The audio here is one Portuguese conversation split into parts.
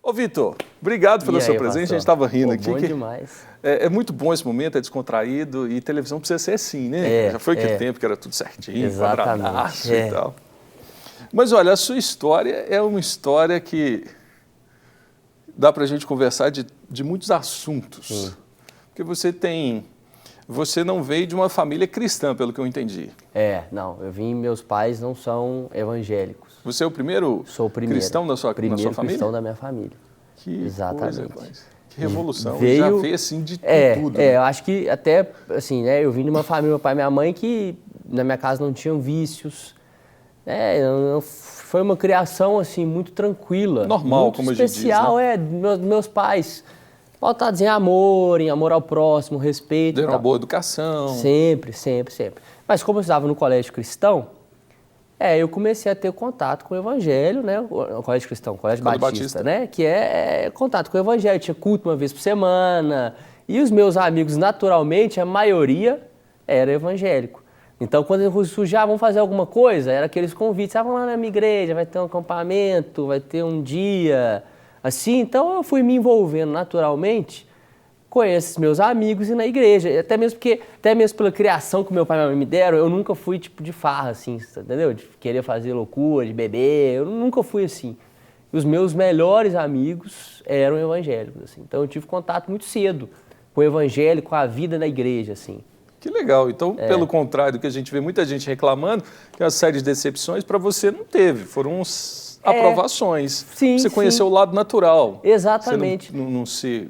Ô, Vitor, obrigado pela sua presença. A gente estava rindo aqui. Bom demais. É muito bom esse momento, é descontraído e televisão precisa ser assim, né? Já foi aquele tempo que era tudo certinho, quadradaço e tal. Mas olha, a sua história é uma história que dá para a gente conversar de muitos assuntos. Sim. Porque você não veio de uma família cristã, pelo que eu entendi. Não, meus pais não são evangélicos. Você é o primeiro, cristão da sua família? Primeiro cristão da minha família. Exatamente. Que revolução. Já veio assim de tudo. Eu acho que até, assim, né, eu vim de uma família, meu pai e minha mãe, que na minha casa não tinham vícios. Foi uma criação, assim, muito tranquila. Normal, como a gente diz, né? Especial, meus pais pautados em amor ao próximo, respeito. Deram uma boa educação. Sempre. Mas como eu estudava no colégio cristão, eu comecei a ter contato com o evangelho, né? O colégio cristão, colégio Batista, né? Que é contato com o evangelho. Tinha culto uma vez por semana. E os meus amigos, naturalmente, a maioria era evangélico. Então, quando surgia, vamos fazer alguma coisa, era aqueles convites. Vamos lá na minha igreja, vai ter um acampamento, vai ter um dia, assim. Então, eu fui me envolvendo naturalmente com esses meus amigos e na igreja. Até mesmo pela criação que meu pai e minha mãe me deram, eu nunca fui tipo de farra, assim, entendeu? De querer fazer loucura, de beber, eu nunca fui assim. E os meus melhores amigos eram evangélicos, assim. Então, eu tive contato muito cedo com o evangelho, com a vida na igreja, assim. Que legal. Então, pelo contrário do que a gente vê muita gente reclamando, que uma série de decepções para você não teve, foram aprovações. Sim, você conheceu o lado natural. Exatamente. Você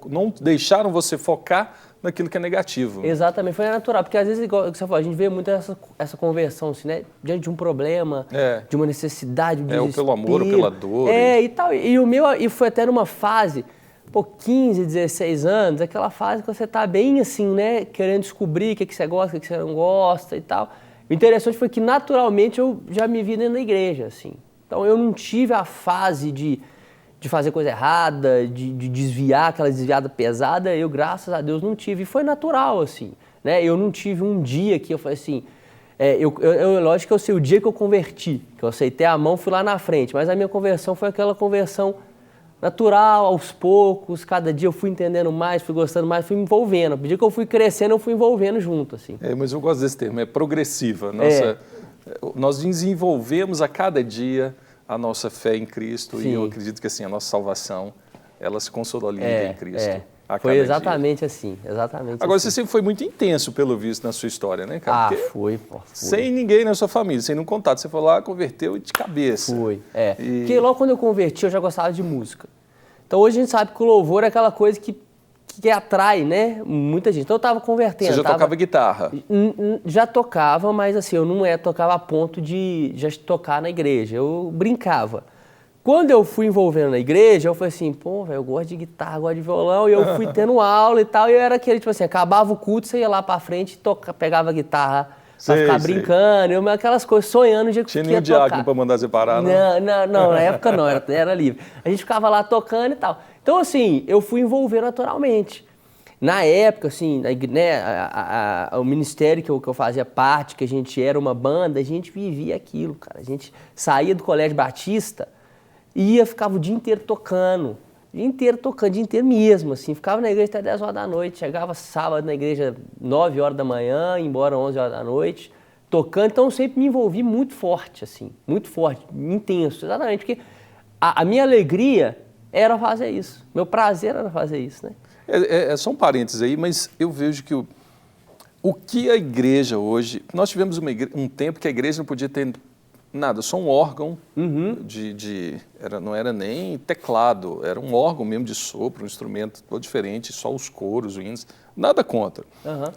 não deixaram você focar naquilo que é negativo. Exatamente, foi natural, porque às vezes, igual você falou, a gente vê muito essa conversão, assim, né? Diante de um problema, de uma necessidade, um desespero. Ou pelo amor ou pela dor. E tal. E foi até numa fase, 15, 16 anos, aquela fase que você tá bem assim, né? Querendo descobrir o que você gosta, o que você não gosta e tal. O interessante foi que naturalmente eu já me vi dentro da igreja, assim. Então eu não tive a fase de fazer coisa errada, de desviar, aquela desviada pesada, eu, graças a Deus, não tive. E foi natural, assim, né? Eu não tive um dia que eu falei assim... lógico que eu sei o dia que eu converti, que eu aceitei a mão, fui lá na frente, mas a minha conversão foi aquela conversão natural, aos poucos, cada dia eu fui entendendo mais, fui gostando mais, fui me envolvendo. À medida que eu fui crescendo, eu fui envolvendo junto, assim. Mas eu gosto desse termo, é progressiva. Nós desenvolvemos a cada dia a nossa fé em Cristo. Sim. E eu acredito que assim, a nossa salvação, ela se consolida em Cristo. Foi exatamente assim, Agora, você sempre foi muito intenso, pelo visto, na sua história, né, cara? Fui. Sem ninguém na sua família, sem nenhum contato. Você foi lá, converteu e de cabeça. Porque logo quando eu converti, eu já gostava de música. Então, hoje a gente sabe que o louvor é aquela coisa que atrai, né, muita gente. Então, eu estava convertendo. Você já tocava guitarra? Já tocava, mas assim, eu não tocava a ponto de já tocar na igreja. Eu brincava. Quando eu fui envolvendo na igreja, eu falei assim, velho, eu gosto de guitarra, gosto de violão, e eu fui tendo aula e tal, e eu era aquele, tipo assim, acabava o culto, você ia lá pra frente, pegava a guitarra pra ficar brincando, aquelas coisas, sonhando de que ia tocar. Tinha nenhum diácono pra mandar separar, não? Não, na época não, era livre. A gente ficava lá tocando e tal. Então, assim, eu fui envolvendo naturalmente. Na época, assim, né, o ministério que eu fazia parte, que a gente era uma banda, a gente vivia aquilo, cara. A gente saía do Colégio Batista, ficava o dia inteiro tocando, dia inteiro mesmo, assim, ficava na igreja até 10 horas da noite, chegava sábado na igreja 9 horas da manhã, ia embora 11 horas da noite, tocando, então eu sempre me envolvi muito forte, assim, muito forte, intenso, exatamente, porque a minha alegria era fazer isso, meu prazer era fazer isso, né? Só um parênteses aí, mas eu vejo que o que a igreja hoje, nós tivemos um tempo que a igreja não podia ter nada, só um órgão não era nem teclado, era um órgão mesmo de sopro, um instrumento todo diferente, só os coros, os hinos, nada contra.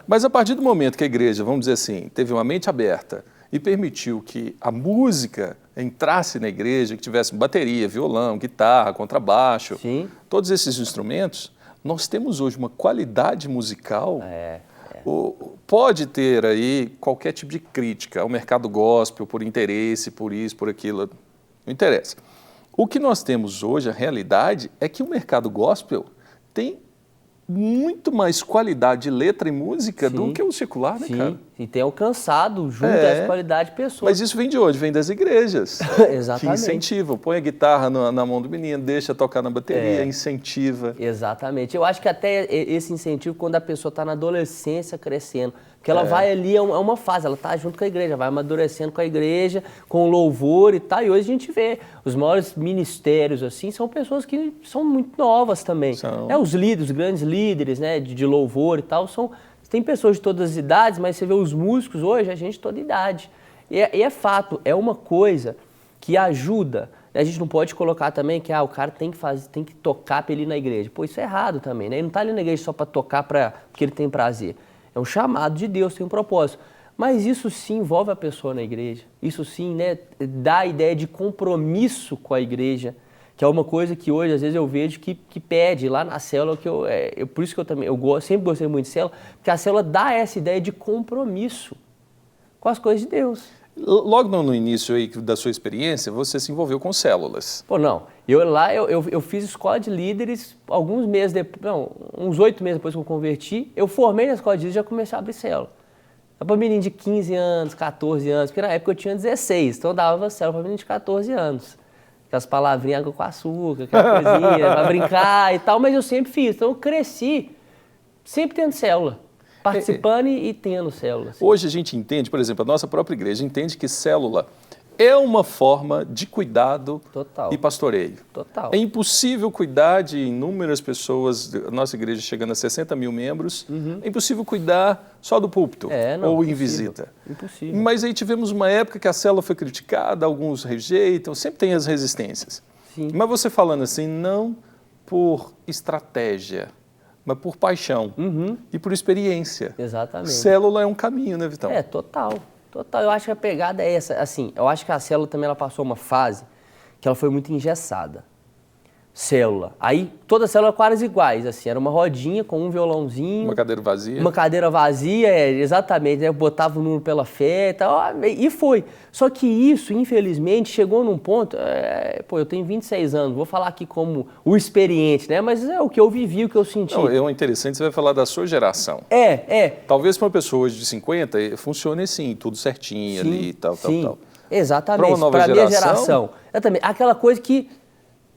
Mas a partir do momento que a igreja, vamos dizer assim, teve uma mente aberta e permitiu que a música entrasse na igreja, que tivesse bateria, violão, guitarra, contrabaixo, todos esses instrumentos, nós temos hoje uma qualidade musical. Pode ter aí qualquer tipo de crítica ao mercado gospel, por interesse, por isso, por aquilo, não interessa. O que nós temos hoje, a realidade, é que o mercado gospel tem muito mais qualidade de letra e música do que o secular, né, cara? E tem alcançado junto essa qualidade de pessoas. Mas isso vem de onde? Vem das igrejas. Exatamente. Que incentivam. Põe a guitarra na mão do menino, deixa tocar na bateria, incentiva. Exatamente. Eu acho que até esse incentivo, quando a pessoa está na adolescência crescendo, porque ela vai ali, é uma fase, ela está junto com a igreja, vai amadurecendo com a igreja, com louvor e tal. E hoje a gente vê os maiores ministérios, assim, são pessoas que são muito novas também. Os líderes, os grandes líderes, né, de louvor e tal, tem pessoas de todas as idades, mas você vê os músicos hoje, a gente de toda idade. E é fato, é uma coisa que ajuda. A gente não pode colocar também que o cara tem que tocar para ele ir na igreja. Pô, isso é errado também, né? Ele não está ali na igreja só para tocar porque ele tem prazer. É um chamado de Deus, tem um propósito. Mas isso sim envolve a pessoa na igreja. Isso sim, né, dá a ideia de compromisso com a igreja, que é uma coisa que hoje, às vezes, eu vejo que pede lá na célula, por isso que eu sempre gostei muito de célula, porque a célula dá essa ideia de compromisso com as coisas de Deus. Logo no início aí da sua experiência, você se envolveu com células. Pô, não. Eu fiz escola de líderes alguns meses depois, uns 8 meses depois que eu converti, eu formei na escola de líderes e já comecei a abrir célula. Para menino de 15 anos, 14 anos, porque na época eu tinha 16, então eu dava célula para menino de 14 anos. Aquelas palavrinhas, água com açúcar, aquela coisinha, para brincar e tal, mas eu sempre fiz. Então eu cresci sempre tendo célula, participando e tendo célula. Assim. Hoje a gente entende, por exemplo, a nossa própria igreja entende que célula é uma forma de cuidado e pastoreio. Total. É impossível cuidar de inúmeras pessoas, a nossa igreja chegando a 60 mil membros, é impossível cuidar só do púlpito ou em visita. Impossível. Mas aí tivemos uma época que a célula foi criticada, alguns rejeitam, sempre tem as resistências. Sim. Mas você falando assim, não por estratégia, mas por paixão e por experiência. Exatamente. Célula é um caminho, né, Vitão? Total. Eu acho que a pegada é essa. Assim, eu acho que a célula também ela passou uma fase que ela foi muito engessada. Célula. Aí toda célula quase iguais, assim, era uma rodinha com um violãozinho. Uma cadeira vazia. Uma cadeira vazia, exatamente, né? Eu botava o número pela fé e tal, e foi. Só que isso, infelizmente, chegou num ponto, eu tenho 26 anos, vou falar aqui como o experiente, né? Mas é o que eu vivi, o que eu senti. Não, é interessante, você vai falar da sua geração. Talvez para uma pessoa hoje de 50, funcione assim, tudo certinho ali, tal. Exatamente, para uma nova geração, minha geração. Exatamente, aquela coisa que,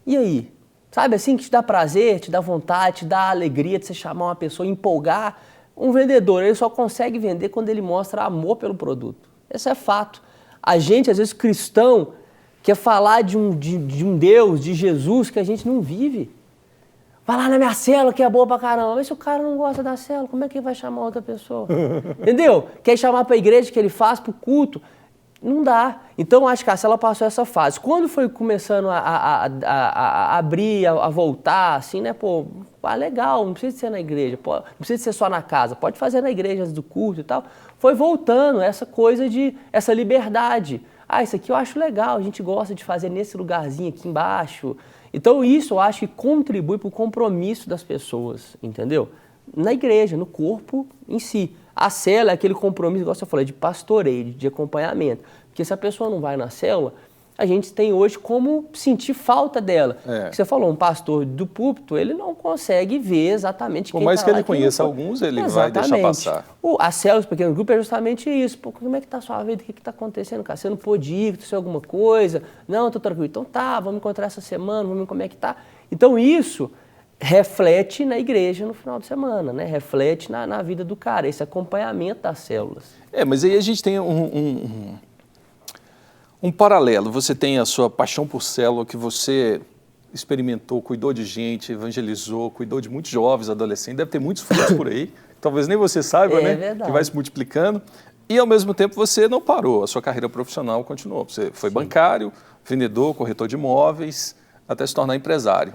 e aí? Sabe assim, que te dá prazer, te dá vontade, te dá alegria de você chamar uma pessoa, empolgar. Um vendedor, ele só consegue vender quando ele mostra amor pelo produto. Esse é fato. A gente, às vezes, cristão, quer falar de um Deus, de Jesus, que a gente não vive. Vai lá na minha célula, que é boa pra caramba. Mas se o cara não gosta da célula, como é que ele vai chamar outra pessoa? Entendeu? Quer chamar pra igreja que ele faz, pro culto. Não dá. Então, acho que a célula passou essa fase. Quando foi começando a abrir, a voltar, assim, né? Legal, não precisa ser na igreja, não precisa ser só na casa, pode fazer na igreja antes do culto e tal. Foi voltando essa coisa essa liberdade. Isso aqui eu acho legal, a gente gosta de fazer nesse lugarzinho aqui embaixo. Então, isso eu acho que contribui para o compromisso das pessoas, entendeu? Na igreja, no corpo em si. A célula é aquele compromisso, igual você falou, de pastoreio, de acompanhamento. Porque se a pessoa não vai na célula, a gente tem hoje como sentir falta dela. Você falou, um pastor do púlpito, ele não consegue ver exatamente quem está lá. Por mais que ele conheça alguns, ele vai deixar passar. A célula, os pequenos grupos, é justamente isso. Como é que está a sua vida? O que está acontecendo, cara? Você não pôde ir, aconteceu alguma coisa? Não, estou tranquilo. Então vamos encontrar essa semana, vamos ver como é que está. Então isso reflete na igreja no final de semana, né? Reflete na vida do cara, esse acompanhamento das células. Mas aí a gente tem um paralelo. Você tem a sua paixão por célula, que você experimentou, cuidou de gente, evangelizou, cuidou de muitos jovens, adolescentes, deve ter muitos frutos por aí, talvez nem você saiba, né? Verdade. Que vai se multiplicando. E ao mesmo tempo você não parou, a sua carreira profissional continuou. Você foi bancário, vendedor, corretor de imóveis, até se tornar empresário.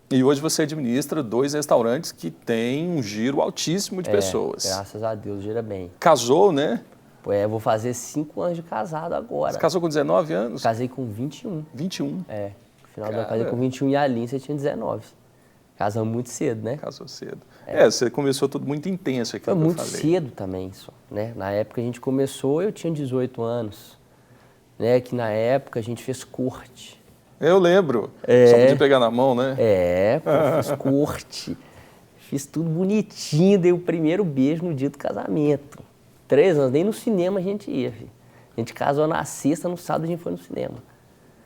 E hoje você administra 2 restaurantes que têm um giro altíssimo de pessoas. Graças a Deus, gira bem. Casou, né? Vou fazer 5 anos de casado agora. Você casou com 19 anos? Casei com 21. 21? No final do ano casei com 21 e a Aline você tinha 19. Casamos muito cedo, né? Casou cedo. Você começou tudo muito intenso aqui. Foi muito cedo também, né? Na época a gente começou, eu tinha 18 anos. Né? Que na época a gente fez corte. Eu lembro. Só podia pegar na mão, né? Fiz corte. Fiz tudo bonitinho, dei o primeiro beijo no dia do casamento. 3 anos, nem no cinema a gente ia, filho. A gente casou na sexta, no sábado a gente foi no cinema.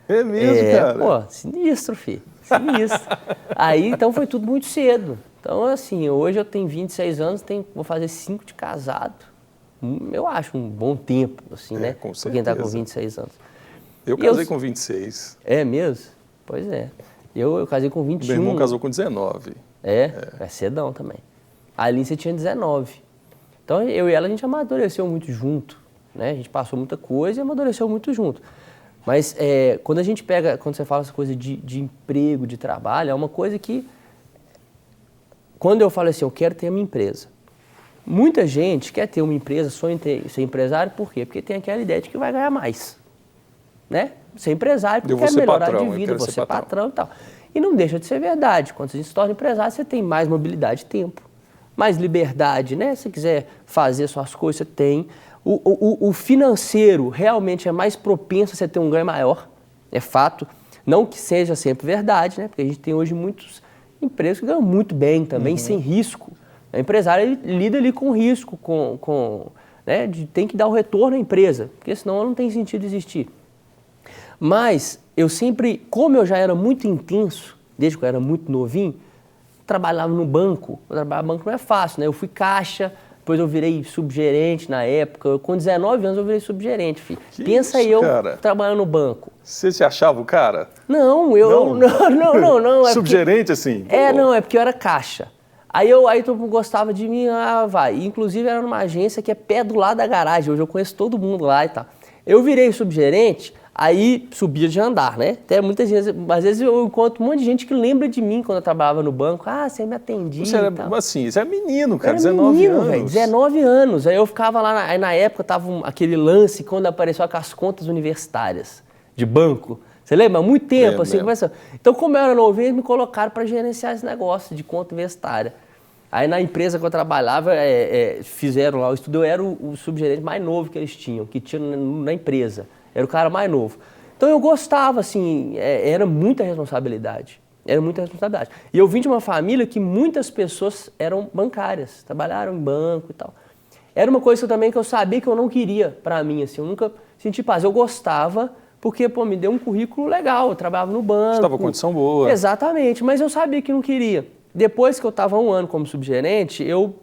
É mesmo, cara? Pô, sinistro, filho. Sinistro. Aí, então, foi tudo muito cedo. Então, assim, hoje eu tenho 26 anos, vou fazer 5 de casado. Eu acho um bom tempo, assim, né? Com certeza. Pra quem tá com 26 anos. Eu casei com 26. É mesmo? Pois é. Eu casei com 21. Meu irmão casou com 19. É cedão também. A Aline, você tinha 19. Então, eu e ela, a gente amadureceu muito junto, né? A gente passou muita coisa e amadureceu muito junto. Mas quando você fala essa coisa de emprego, de trabalho, é uma coisa que, quando eu falo assim, eu quero ter a minha empresa. Muita gente quer ter uma empresa, sonha em ser empresário, por quê? Porque tem aquela ideia de que vai ganhar mais, né? Ser empresário porque quer melhorar de vida, você ser patrão e tal. E não deixa de ser verdade. Quando você se torna empresário, você tem mais mobilidade de tempo, mais liberdade, né? Se quiser fazer suas coisas, você tem. O financeiro realmente é mais propenso a você ter um ganho maior, é fato. Não que seja sempre verdade, né? Porque a gente tem hoje muitos empresas que ganham muito bem também, sem risco. O empresário ele lida ali com risco, né? Tem que dar o retorno à empresa, porque senão não tem sentido existir. Mas eu sempre, como eu já era muito intenso, desde que eu era muito novinho, trabalhava no banco. Trabalhar no banco não é fácil, né? Eu fui caixa, depois eu virei subgerente na época. Com 19 anos eu virei subgerente, filho. Pensa isso, eu cara? Trabalhando no banco. Você se achava o cara? Não, eu... Não. É subgerente, porque, assim? Não, é porque eu era caixa. Aí todo mundo gostava de mim, vai. Inclusive era numa agência que é pé do lado da garagem. Hoje eu conheço todo mundo lá e tal. Eu virei subgerente, aí subia de andar, né? Até muitas vezes, às vezes eu encontro um monte de gente que lembra de mim quando eu trabalhava no banco. Ah, você me atendia. Você era assim, você é menino, cara, 19 menino, anos. Véio, 19 anos. Aí eu ficava lá, aí na época tava aquele lance quando apareceu as contas universitárias de banco. Você lembra? Há muito tempo, assim, começando. Então, como eu era novinho, eles me colocaram para gerenciar esse negócio de conta universitária. Aí na empresa que eu trabalhava, fizeram lá o estudo, eu era o subgerente mais novo que eles tinham, que tinha na empresa. Era o cara mais novo. Então eu gostava, assim, era muita responsabilidade. Era muita responsabilidade. E eu vim de uma família que muitas pessoas eram bancárias, trabalharam em banco e tal. Era uma coisa também que eu sabia que eu não queria pra mim, assim, eu nunca senti paz. Eu gostava porque, me deu um currículo legal, eu trabalhava no banco. Estava com condição boa. Exatamente, mas eu sabia que não queria. Depois que eu estava 1 ano como subgerente, eu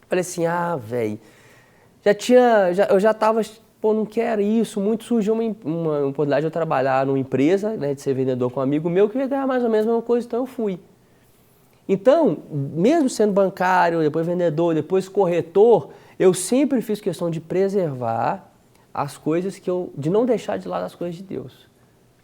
falei assim, velho, eu já estava, não quero isso, muito surgiu uma oportunidade de eu trabalhar numa empresa, né, de ser vendedor com um amigo meu, que ia ganhar mais ou menos a mesma coisa, então eu fui. Então, mesmo sendo bancário, depois vendedor, depois corretor, eu sempre fiz questão de preservar as coisas de não deixar de lado as coisas de Deus.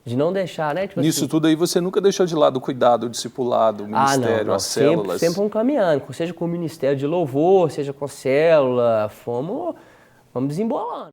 De não deixar, né? Tipo Nisso assim, tudo aí você nunca deixou de lado o cuidado, o discipulado, o ministério, as células? Sempre vamos caminhando, seja com o ministério de louvor, seja com célula, vamos desembolando.